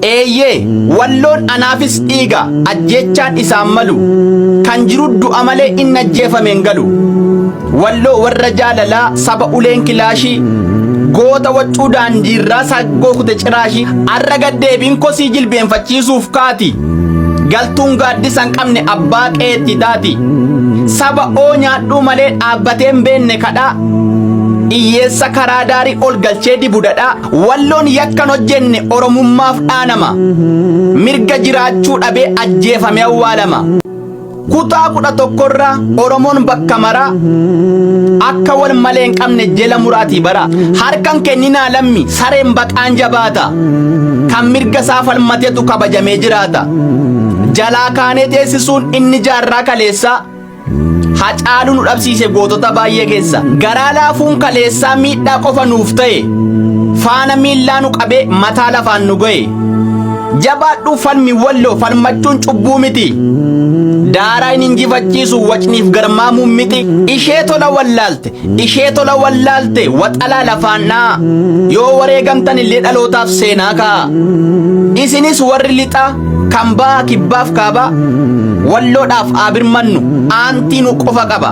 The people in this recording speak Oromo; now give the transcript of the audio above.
Eeyyee walloon anaafis dhiiga ajjechaan isaan malu kan jiru du'a malee inni ajjeefame hin galu. Walloo warra jaalalaa saba uleen kilaashii goota waccuu daandiirraa saggoo kute ciraashii arra gaddeebiin kosii jilbeenfachiisuuf kaati. Galtuun gaaddisan qabne abbaa qeetti taati. Saba oo nyaadhuu malee dhaabbateen beenne kadhaa. Iyyeessa karaa daarii ol galchee dibudadhaa. Walloon yakkan hojjenne oromummaaf dhaanama. Mirga jiraachuu dhabee ajjeefame awwaalama. Kutaa 11 Oromoon bakka maraa akka wal malee hin qabne jala muraatii bara. Harkan kenninaa lammi sareen baqaan jabaata. Kan mirga isaa falmateetu kabajamee jiraata. Jalaa kaanee teessisuun inni jaarraa kaleessaa. Hacaaluu nu dhabsiise gootota baay'ee keessa. Garaa laafuun kaleessaa miidhaa qofa nuuf ta'e. Faana miillaa nu qabee mataa lafaan nu ga'e. Jabaadhuu falmi walloo falmachuun cubbuu miti. Daaraa hin injifachiisu wacniif garmaamuun miti. Ishee tola wallaalte waxalaa lafaannaa. Yoo wareegamtan illee dhalootaaf seenaa ka'a. Isinis warri lixaa kan ba'a kibbaaf kaaba. Walloodhaaf abirmannu aantii nu qofa qaba.